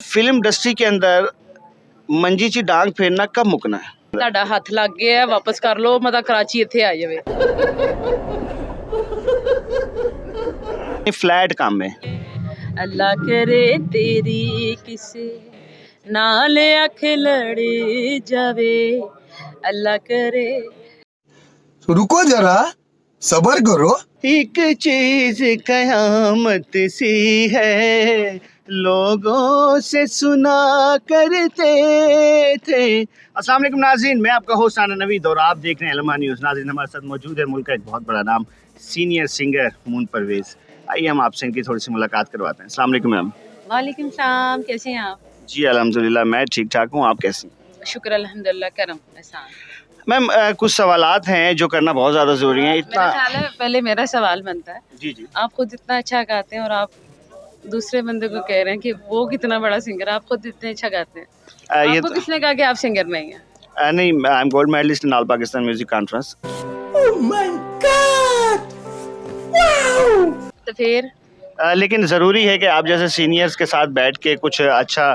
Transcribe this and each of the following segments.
Film industry के अंदर ਮੰਜੀ 'ਚ ਡਾਂਗ ਫੇਰਨਾ ਕਬ ਮੁੱਕਣਾ ਹੈ? ਤੁਹਾਡਾ ਹੱਥ ਲੱਗ ਗਿਆ, ਵਾਪਸ ਕਰ ਲਓ, ਮਤਲਬ ਕਰਾਚੀ ਇੱਥੇ ਆ ਜਾਵੇ। फ्लैट काम है। अल्लाह करे तेरी किसे नाल अख लड़ जावे, अल्लाह करे। रुको जरा, सबर करो। एक चीज कयामत सी है, लोगों से सुना करते थे। अस्सलाम वालेकुम नाज़रीन, मैं आपका होस्ट आना नवीद और आप देख रहे हैं LMR न्यूज़। नाज़रीन, हमारे साथ मौजूद है मुल्क का एक बहुत बड़ा नाम, सीनियर सिंगर मून परवेज़। आइए हम आपसे इनकी थोड़ी सी मुलाकात करवाते हैं। अस्सलाम वालेकुम मैम। वालेकुम सलाम, कैसे हैं आप? जी अल्हम्दुलिल्लाह, मैं ठीक ठाक हूँ, आप कैसी? शुक्र अल्हम्दुलिल्लाह, करम एहसान। मैम कुछ सवालात हैं जो करना बहुत ज़्यादा ज़रूरी है। इतना मेरा ख्याल है पहले मेरा सवाल बनता है, जी जी आप खुद इतना अच्छा गाते हैं और आप दूसरे बंदे को कह रहे हैं कि वो कितना बड़ा सिंगर है, आप खुद इतने अच्छा गाते हैं। ये आपको किसने कहा कि आप सिंगर नहीं हैं? नहीं, I am gold medalist in all Pakistan music conference. तो फिर लेकिन ज़रूरी है कि आप जैसे सीनियर्स के साथ बैठ के कुछ अच्छा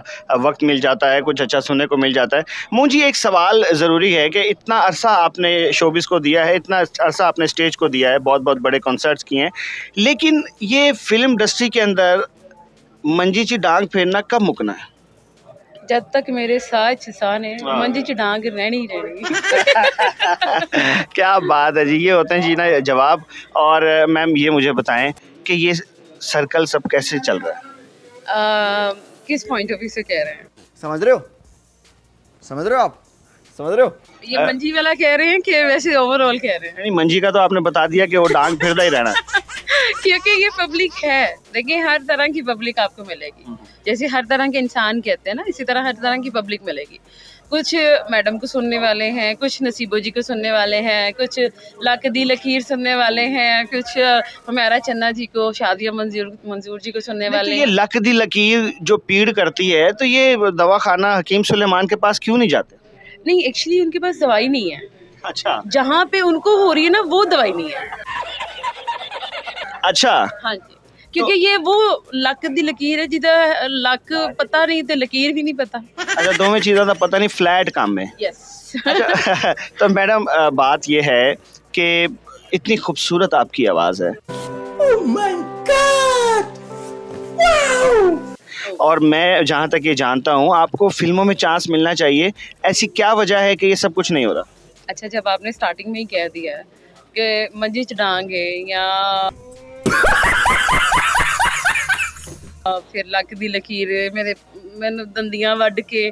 वक्त मिल जाता है, कुछ अच्छा सुनने को मिल जाता है। मुझे एक सवाल ज़रूरी है कि इतना अरसा आपने शोबिस को दिया है, इतना अरसा आपने स्टेज को दिया है, बहुत बहुत बड़े कॉन्सर्ट्स किए हैं, लेकिन ये फिल्म इंडस्ट्री के अंदर मंजी 'ਚ डांग फेरना कब मुकना है? जब तक मेरे साथ साने मंजी च डांग रहनी ही रहनी। क्या बात है जी, ये होते हैं जी ना जवाब। और मैम ये मुझे बताएं कि ये सर्कल सब कैसे चल रहा है? किस पॉइंट ऑफ व्यू से कह रहे हैं? समझ रहे हो आप समझ रहे हो? ये मंजी वाला कह रहे हैं कि वैसे ओवरऑल कह रहे हैं? नहीं, मंजी का तो आपने बता दिया कि वो डांग फिरता ही रहना। क्योंकि ये पब्लिक है, देखिए हर तरह की पब्लिक आपको मिलेगी, जैसे हर तरह के इंसान कहते हैं ना, इसी तरह हर तरह की पब्लिक मिलेगी। कुछ मैडम को सुनने वाले हैं, कुछ नसीबो जी को सुनने वाले हैं, कुछ लक दी लकीर सुनने वाले हैं, कुछ हमारा चन्ना जी को, शादिया मंजूर जी को सुनने तो वाले ये हैं। लक दी लकीर जो पीड़ करती है, तो ये दवाखाना हकीम सुलेमान के पास क्यों नहीं जाते? नहीं, एक्चुअली उनके पास दवाई नहीं है, अच्छा जहाँ पे उनको हो रही है ना वो दवाई नहीं है। अच्छा, हाँ जी, क्योंकि ये वो लक दी लकीर है जिदा लक पता नहीं तो लकीर भी नहीं पता। अच्छा, दोनों चीज़ों का पता नहीं, फ्लैट काम में। यस। अच्छा, तो मैडम बात ये है कि इतनी खूबसूरत आपकी आवाज़ है और मैं जहाँ तक ये जानता हूँ आपको फिल्मों में चांस मिलना चाहिए, ऐसी क्या वजह है कि ये सब कुछ नहीं हो रहा? अच्छा, जब आपने स्टार्टिंग में ही कह दिया है कि मंजी च डांग है या फिर लक दी लकीर मेरे मैंने दंदियां वड के,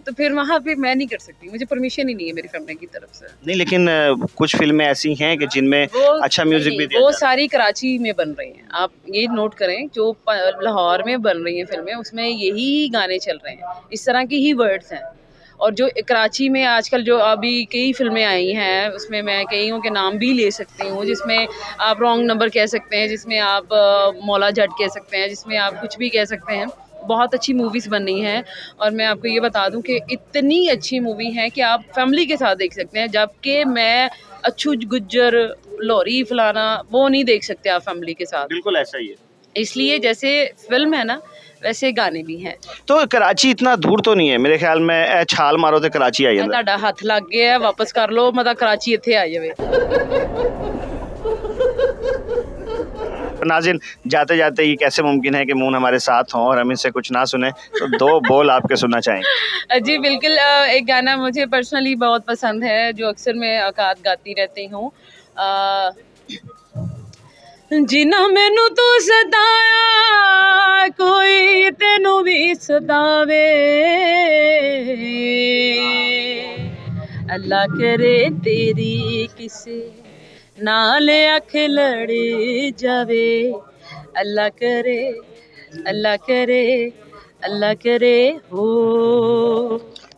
तो फिर वहाँ पे मैं नहीं कर सकती, मुझे परमिशन ही नहीं है मेरी फैमिली की तरफ से। नहीं, लेकिन कुछ फिल्में ऐसी हैं कि जिनमें अच्छा म्यूजिक भी दिया वो जाता है। सारी कराची में बन रही हैं, आप ये नोट करें, जो लाहौर में बन रही हैं फिल्में उसमें यही गाने चल रहे हैं, इस तरह की ही वर्ड्स हैं। और जो कराची में आजकल जो अभी कई फिल्में आई हैं उसमें मैं कईयों के नाम भी ले सकती हूँ, जिसमें आप रॉन्ग नंबर कह सकते हैं, जिसमें आप मौला जट कह सकते हैं, जिसमें आप कुछ भी कह सकते हैं। बहुत अच्छी मूवीज़ बन रही हैं और मैं आपको ये बता दूं कि इतनी अच्छी मूवी है कि आप फैमिली के साथ देख सकते हैं, जबकि मैं अच्छू गुज्जर लोरी फलाना वो नहीं देख सकते आप फैमिली के साथ। बिल्कुल ऐसा ही है। इसलिए जैसे फिल्म है ना वैसे गाने भी हैं। तो कराची इतना दूर तो नहीं है मेरे ख्याल में, छाल मारो तो कराची आई जाता। ਤੁਹਾਡਾ ਹੱਥ ਲੱਗ ਗਿਆ, ਵਾਪਸ ਕਰ ਲਓ, ਮਤਲਬ ਕਰਾਚੀ ਇੱਥੇ ਆ ਜਾਵੇ। नाज़रीन, जाते जाते ये कैसे मुमकिन है कि मून हमारे साथ हों और हम इनसे कुछ ना सुने, तो दो बोल आपके सुनना चाहेंगे? जी बिल्कुल, एक गाना मुझे पर्सनली बहुत पसंद है जो अक्सर मैं औकात गाती रहती हूँ। जिन्ना मैनू तू सताया कोई तेनू भी सतावे, अल्लाह करे तेरी किसे नाल अख लड़ जावे, अल्लाह करे अल्लाह करे अल्लाह करे हो।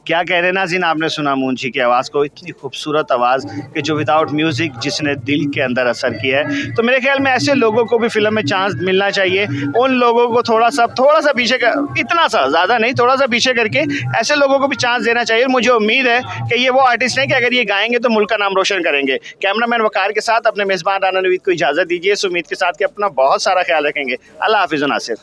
क्या कह रहे हैं नाज़रीन, आपने सुना मुंशी की आवाज़ को, इतनी खूबसूरत आवाज़ कि जो विदाउट म्यूज़िक जिसने दिल के अंदर असर किया है। तो मेरे ख्याल में ऐसे लोगों को भी फिल्म में चांस मिलना चाहिए, उन लोगों को थोड़ा सा पीछे कर, इतना सा ज़्यादा नहीं, थोड़ा सा पीछे करके ऐसे लोगों को भी चांस देना चाहिए। मुझे उम्मीद है कि ये वो आर्टिस्ट हैं कि अगर ये गाएंगे तो मुल्क का नाम रोशन करेंगे। कैमरामैन वकार के साथ अपने मेज़बान राना नवीद को इजाज़त दीजिए, इस उम्मीद के साथ कि अपना बहुत सारा ख्याल रखेंगे। अल्लाह हाफ़िज़ नासिर।